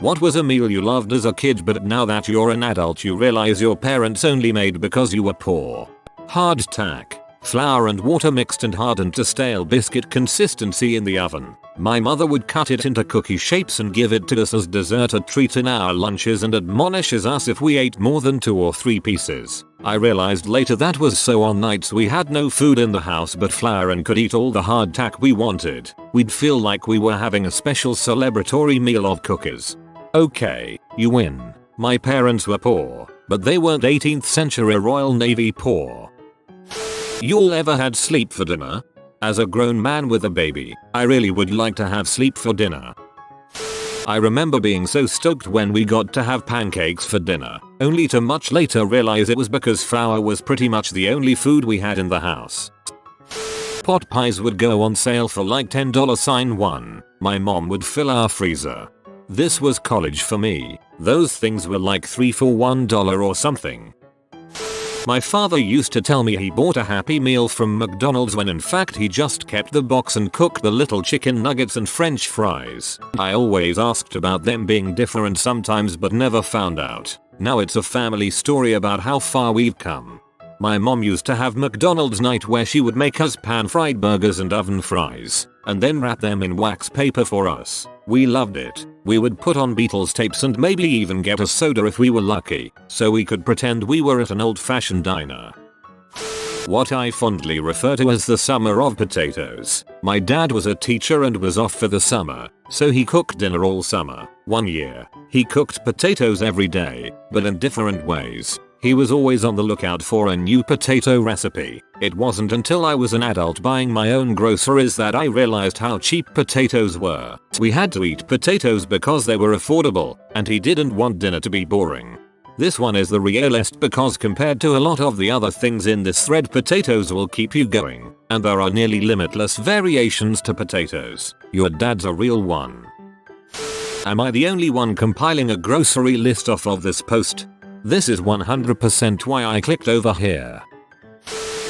What was a meal you loved as a kid but now that you're an adult you realize your parents only made because you were poor? Hardtack. Flour and water mixed and hardened to stale biscuit consistency in the oven. My mother would cut it into cookie shapes and give it to us as dessert or treat in our lunches and admonishes us if we ate more than 2 or 3 pieces. I realized later that was so on nights we had no food in the house but flour and could eat all the hardtack we wanted. We'd feel like we were having a special celebratory meal of cookies. Okay, you win. My parents were poor, but they weren't 18th century Royal Navy poor. Y'all ever had sleep for dinner? As a grown man with a baby, I really would like to have sleep for dinner. I remember being so stoked when we got to have pancakes for dinner, only to much later realize it was because flour was pretty much the only food we had in the house. Pot pies would go on sale for like $10 My mom would fill our freezer. This was college for me. Those things were like 3 for $1 or something. My father used to tell me he bought a Happy Meal from McDonald's when in fact he just kept the box and cooked the little chicken nuggets and french fries. I always asked about them being different sometimes but never found out. Now it's a family story about how far we've come. My mom used to have McDonald's night where she would make us pan-fried burgers and oven fries, and then wrap them in wax paper for us. We loved it. We would put on Beatles tapes and maybe even get a soda if we were lucky, so we could pretend we were at an old-fashioned diner. What I fondly refer to as the summer of potatoes. My dad was a teacher and was off for the summer, so he cooked dinner all summer. One year, he cooked potatoes every day, but in different ways. He was always on the lookout for a new potato recipe. It wasn't until I was an adult buying my own groceries that I realized how cheap potatoes were. We had to eat potatoes because they were affordable, and he didn't want dinner to be boring. This one is the realest because compared to a lot of the other things in this thread, potatoes will keep you going, and there are nearly limitless variations to potatoes. Your dad's a real one. Am I the only one compiling a grocery list off of this post? This is 100% why I clicked over here.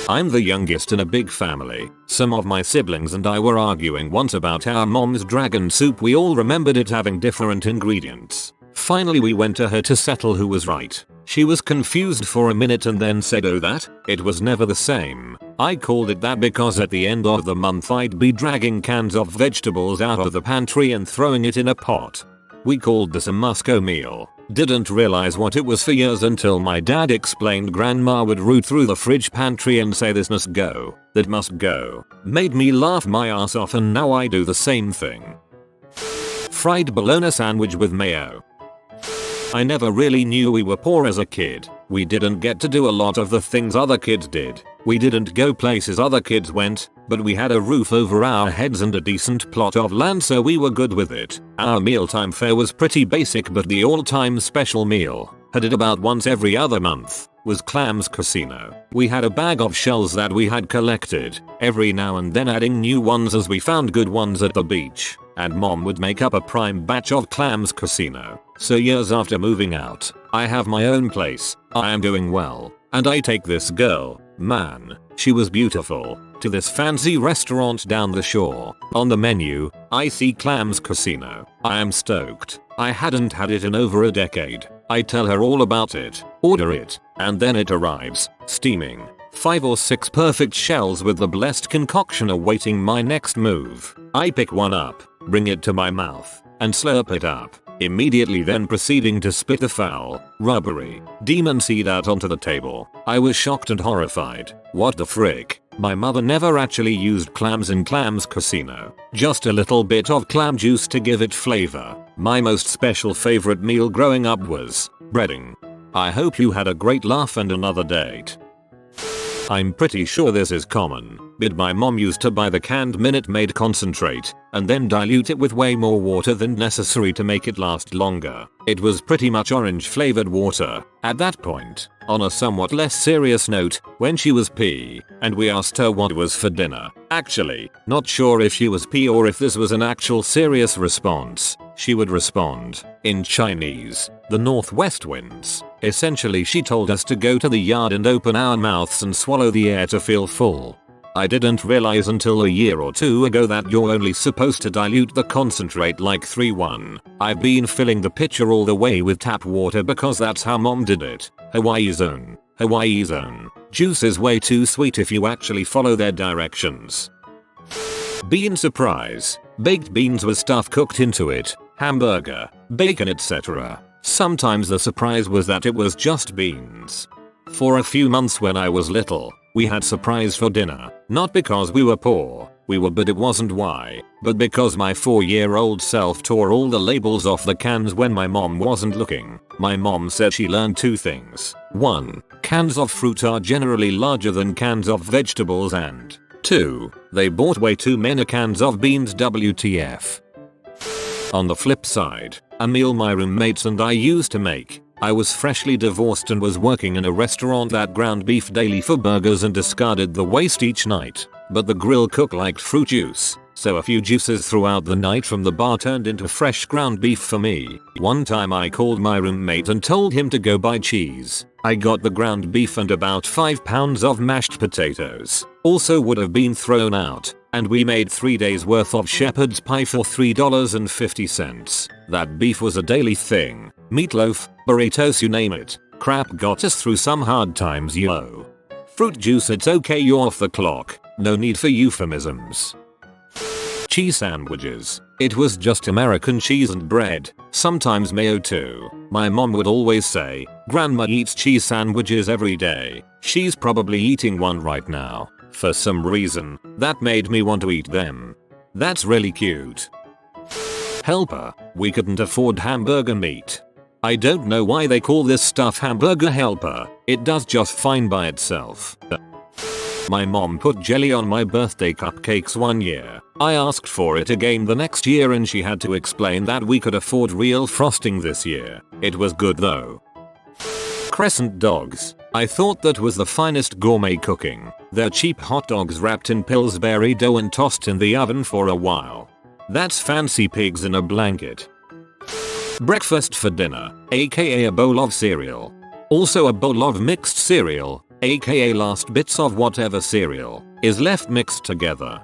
I'm the youngest in a big family. Some of my siblings and I were arguing once about our mom's dragon soup. We all remembered it having different ingredients. Finally we went to her to settle who was right. She was confused for a minute and then said, "Oh, that? It was never the same." I called it that because at the end of the month I'd be dragging cans of vegetables out of the pantry and throwing it in a pot. We called this a Musco meal. Didn't realize what it was for years until my dad explained grandma would root through the fridge pantry and say this must go, that must go. Made me laugh my ass off and now I do the same thing. Fried bologna sandwich with mayo. I never really knew we were poor as a kid. We didn't get to do a lot of the things other kids did. We didn't go places other kids went, but we had a roof over our heads and a decent plot of land so we were good with it. Our mealtime fare was pretty basic but the all-time special meal, had it about once every other month, was clams casino. We had a bag of shells that we had collected, every now and then adding new ones as we found good ones at the beach, and mom would make up a prime batch of clams casino. So years after moving out, I have my own place, I am doing well, and I take this girl, man, she was beautiful, to this fancy restaurant down the shore. On the menu, I see clams casino. I am stoked. I hadn't had it in over a decade. I tell her all about it, order it, and then it arrives, steaming. 5 or 6 perfect shells with the blessed concoction awaiting my next move. I pick one up, bring it to my mouth, and slurp it up, immediately then proceeding to spit the foul, rubbery, demon seed out onto the table. I was shocked and horrified. What the frick? My mother never actually used clams in clams casino. Just a little bit of clam juice to give it flavor. My most special favorite meal growing up was breading. I hope you had a great laugh and another date. I'm pretty sure this is common, but my mom used to buy the canned Minute Maid concentrate and then dilute it with way more water than necessary to make it last longer. It was pretty much orange flavored water. At that point, on a somewhat less serious note, when she was pee, and we asked her what was for dinner. Actually, not sure if she was pee or if this was an actual serious response. She would respond, in Chinese, the northwest winds. Essentially she told us to go to the yard and open our mouths and swallow the air to feel full. I didn't realize until a year or two ago that you're only supposed to dilute the concentrate like 3:1. I've been filling the pitcher all the way with tap water because that's how mom did it. Hawaii zone. Hawaii zone. Juice is way too sweet if you actually follow their directions. Bean surprise. Baked beans with stuff cooked into it. Hamburger, bacon, etc. Sometimes the surprise was that it was just beans. For a few months when I was little, we had surprise for dinner. Not because we were poor, but it wasn't why, but because my 4-year-old self tore all the labels off the cans when my mom wasn't looking. My mom said she learned 2 things. 1. Cans of fruit are generally larger than cans of vegetables, and 2. They bought way too many cans of beans. WTF. On the flip side, a meal my roommates and I used to make. I was freshly divorced and was working in a restaurant that ground beef daily for burgers and discarded the waste each night. But the grill cook liked fruit juice, so a few juices throughout the night from the bar turned into fresh ground beef for me. One time I called my roommate and told him to go buy cheese. I got the ground beef and about 5 pounds of mashed potatoes. Also would have been thrown out. And we made 3 days worth of shepherd's pie for $3.50. That beef was a daily thing. Meatloaf, burritos, you name it. Crap got us through some hard times, yo. Fruit juice, it's okay, you're off the clock. No need for euphemisms. Cheese sandwiches. It was just American cheese and bread. Sometimes mayo too. My mom would always say, "Grandma eats cheese sandwiches every day. She's probably eating one right now." For some reason, that made me want to eat them. That's really cute. Helper. We couldn't afford hamburger meat. I don't know why they call this stuff hamburger helper. It does just fine by itself. My mom put jelly on my birthday cupcakes one year. I asked for it again the next year and she had to explain that we could afford real frosting this year. It was good though. Crescent dogs. I thought that was the finest gourmet cooking. They're cheap hot dogs wrapped in Pillsbury dough and tossed in the oven for a while. That's fancy pigs in a blanket. Breakfast for dinner, aka a bowl of cereal. Also a bowl of mixed cereal, aka last bits of whatever cereal is left mixed together.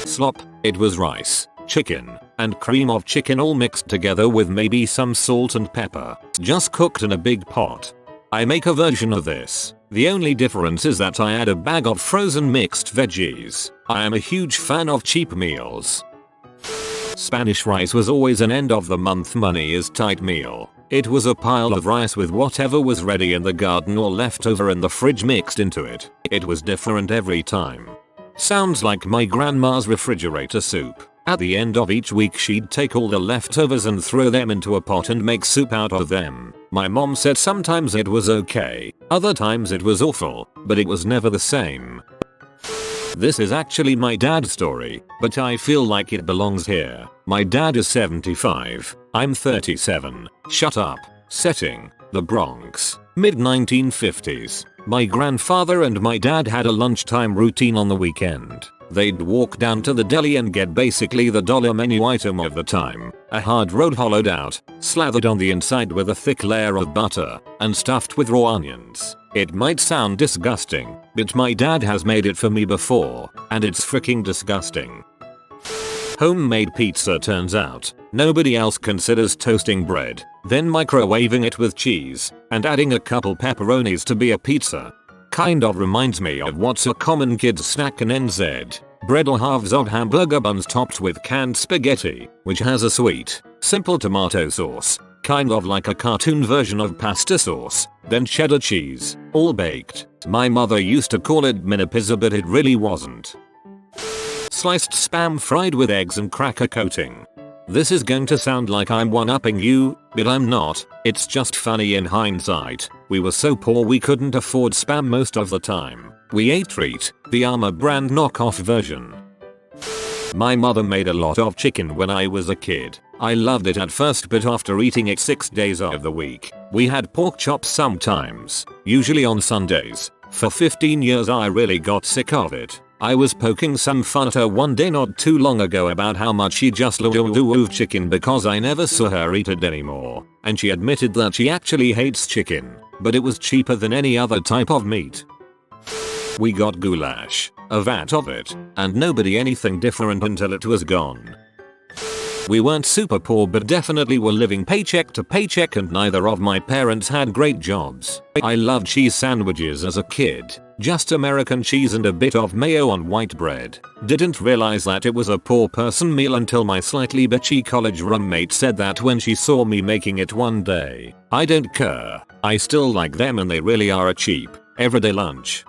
Slop. It was rice, chicken, and cream of chicken all mixed together with maybe some salt and pepper, just cooked in a big pot. I make a version of this. The only difference is that I add a bag of frozen mixed veggies. I am a huge fan of cheap meals. Spanish rice was always an end of the month money is tight meal. It was a pile of rice with whatever was ready in the garden or left over in the fridge mixed into it. It was different every time. Sounds like my grandma's refrigerator soup. At the end of each week she'd take all the leftovers and throw them into a pot and make soup out of them. My mom said sometimes it was okay, other times it was awful, but it was never the same. This is actually my dad's story, but I feel like it belongs here. My dad is 75. I'm 37. Shut up. Setting: the Bronx. Mid-1950s. My grandfather and my dad had a lunchtime routine on the weekend. They'd walk down to the deli and get basically the dollar menu item of the time. A hard road hollowed out, slathered on the inside with a thick layer of butter, and stuffed with raw onions. It might sound disgusting, but my dad has made it for me before, and it's freaking disgusting. Homemade pizza. Turns out, nobody else considers toasting bread, then microwaving it with cheese, and adding a couple pepperonis to be a pizza. Kind of reminds me of what's a common kid's snack in NZ. Bread or halves of hamburger buns topped with canned spaghetti, which has a sweet, simple tomato sauce, kind of like a cartoon version of pasta sauce, then cheddar cheese, all baked. My mother used to call it mini pizza, but it really wasn't. Sliced spam fried with eggs and cracker coating. This is going to sound like I'm one-upping you, but I'm not. It's just funny in hindsight. We were so poor we couldn't afford spam most of the time. We ate Treat, the Armour brand knockoff version. My mother made a lot of chicken when I was a kid. I loved it at first, but after eating it 6 days of the week, we had pork chops sometimes, usually on Sundays. For 15 years I really got sick of it. I was poking some fun at her one day not too long ago about how much she just loved chicken because I never saw her eat it anymore, and she admitted that she actually hates chicken, but it was cheaper than any other type of meat. We got goulash, a vat of it, and nobody anything different until it was gone. We weren't super poor but definitely were living paycheck to paycheck and neither of my parents had great jobs. I loved cheese sandwiches as a kid. Just American cheese and a bit of mayo on white bread. Didn't realize that it was a poor person meal until my slightly bitchy college roommate said that when she saw me making it one day. I don't care. I still like them and they really are a cheap, everyday lunch.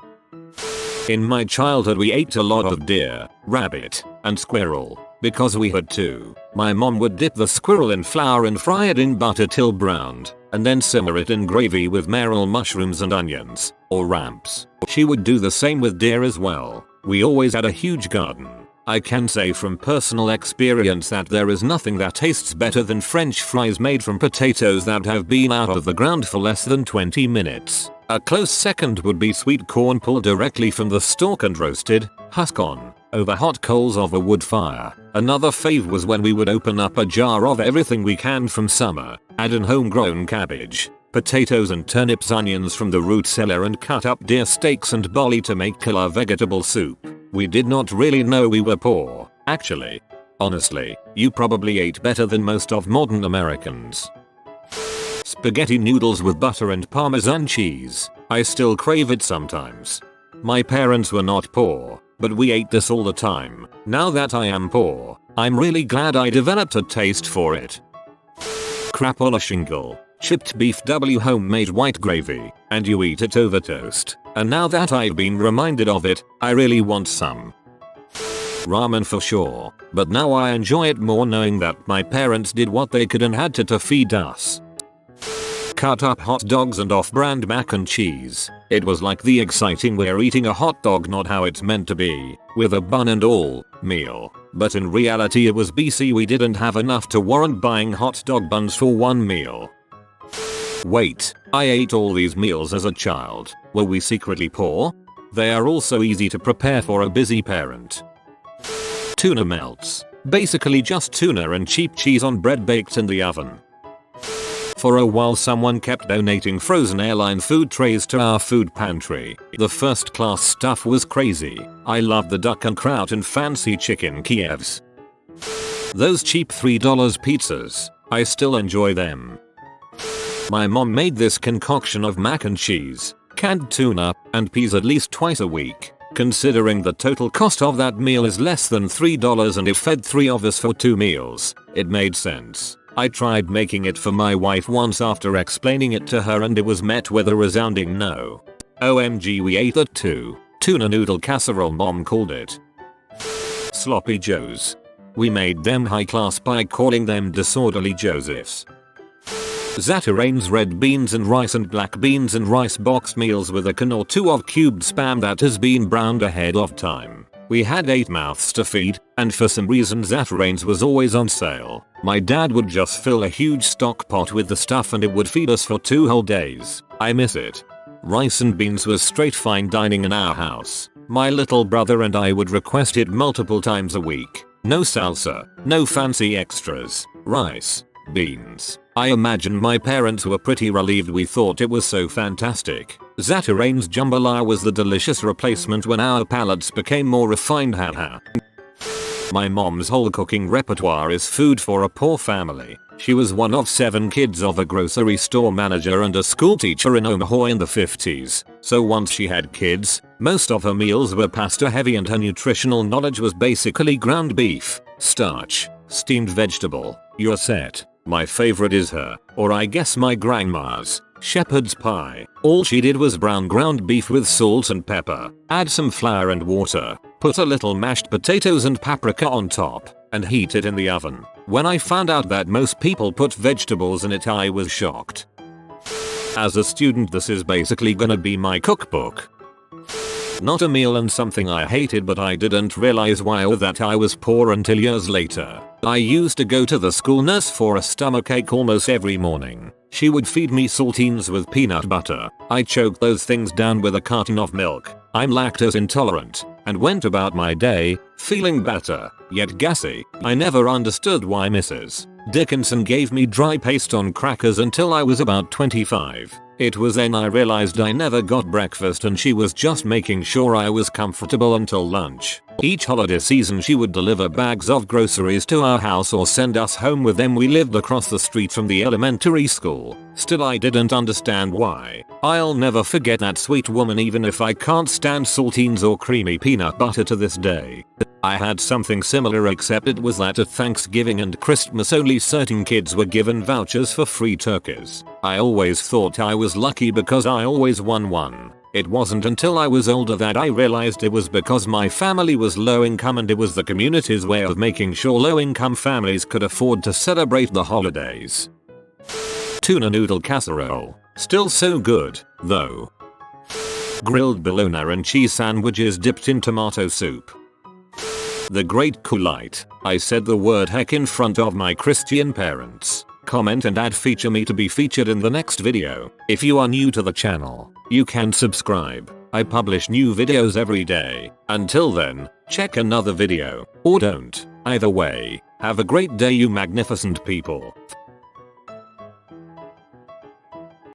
In my childhood we ate a lot of deer, rabbit, and squirrel. Because we had to. My mom would dip the squirrel in flour and fry it in butter till browned, and then simmer it in gravy with marrow mushrooms and onions, or ramps. She would do the same with deer as well. We always had a huge garden. I can say from personal experience that there is nothing that tastes better than French fries made from potatoes that have been out of the ground for less than 20 minutes. A close second would be sweet corn pulled directly from the stalk and roasted, husk on, over hot coals of a wood fire. Another fave was when we would open up a jar of everything we canned from summer, add in homegrown cabbage, potatoes and turnips, onions from the root cellar and cut up deer steaks and barley to make killer vegetable soup. We did not really know we were poor, actually. Honestly, you probably ate better than most of modern Americans. Spaghetti noodles with butter and Parmesan cheese. I still crave it sometimes. My parents were not poor, but we ate this all the time. Now that I am poor, I'm really glad I developed a taste for it. Crapola shingle, chipped beef homemade white gravy, and you eat it over toast. And now that I've been reminded of it, I really want some. Ramen for sure, but now I enjoy it more knowing that my parents did what they could and had to feed us. Cut up hot dogs and off-brand mac and cheese. It was like the exciting "we're eating a hot dog not how it's meant to be, with a bun and all" meal. But in reality it was BC we didn't have enough to warrant buying hot dog buns for one meal. Wait, I ate all these meals as a child. Were we secretly poor? They are also easy to prepare for a busy parent. Tuna melts. Basically just tuna and cheap cheese on bread baked in the oven. For a while someone kept donating frozen airline food trays to our food pantry. The first class stuff was crazy. I loved the duck and kraut and fancy chicken Kievs. Those cheap $3 pizzas, I still enjoy them. My mom made this concoction of mac and cheese, canned tuna, and peas at least twice a week. Considering the total cost of that meal is less than $3 and it fed 3 of us for 2 meals, it made sense. I tried making it for my wife once after explaining it to her and it was met with a resounding no. OMG, we ate that too. Tuna noodle casserole, mom called it. Sloppy Joes. We made them high class by calling them disorderly Josephs. Zatarain's red beans and rice and black beans and rice box meals with a can or two of cubed spam that has been browned ahead of time. We had 8 mouths to feed, and for some reason Zatarain's was always on sale. My dad would just fill a huge stock pot with the stuff and it would feed us for 2 whole days. I miss it. Rice and beans was straight fine dining in our house. My little brother and I would request it multiple times a week. No salsa, no fancy extras. Rice, beans. I imagine my parents were pretty relieved we thought it was so fantastic. Zatarain's jambalaya was the delicious replacement when our palates became more refined, haha. My mom's whole cooking repertoire is food for a poor family. She was one of 7 kids of a grocery store manager and a school teacher in Omaha in the 50s. So once she had kids, most of her meals were pasta heavy and her nutritional knowledge was basically ground beef, starch, steamed vegetable. You're set. My favorite is her, or I guess my grandma's, shepherd's pie. All she did was brown ground beef with salt and pepper, add some flour and water, put a little mashed potatoes and paprika on top, and heat it in the oven. When I found out that most people put vegetables in it, I was shocked. As a student, this is basically gonna be my cookbook. Not a meal and something I hated, but I didn't realize why or that I was poor until years later. I used to go to the school nurse for a stomachache almost every morning. She would feed me saltines with peanut butter. I choked those things down with a carton of milk. I'm lactose intolerant, and went about my day, feeling better, yet gassy. I never understood why Mrs. Dickinson gave me dry paste on crackers until I was about 25. It was then I realized I never got breakfast and she was just making sure I was comfortable until lunch. Each holiday season she would deliver bags of groceries to our house or send us home with them. We lived across the street from the elementary school. Still, I didn't understand why. I'll never forget that sweet woman even if I can't stand saltines or creamy peanut butter to this day. I had something similar, except it was that at Thanksgiving and Christmas only certain kids were given vouchers for free turkeys. I always thought I was lucky because I always won one. It wasn't until I was older that I realized it was because my family was low income and it was the community's way of making sure low income families could afford to celebrate the holidays. Tuna noodle casserole. Still so good, though. Grilled bologna and cheese sandwiches dipped in tomato soup. The Great Coolite. I said the word heck in front of my Christian parents. Comment and add feature me to be featured in the next video. If you are new to the channel, you can subscribe. I publish new videos every day. Until then, check another video, or don't. Either way, have a great day you magnificent people.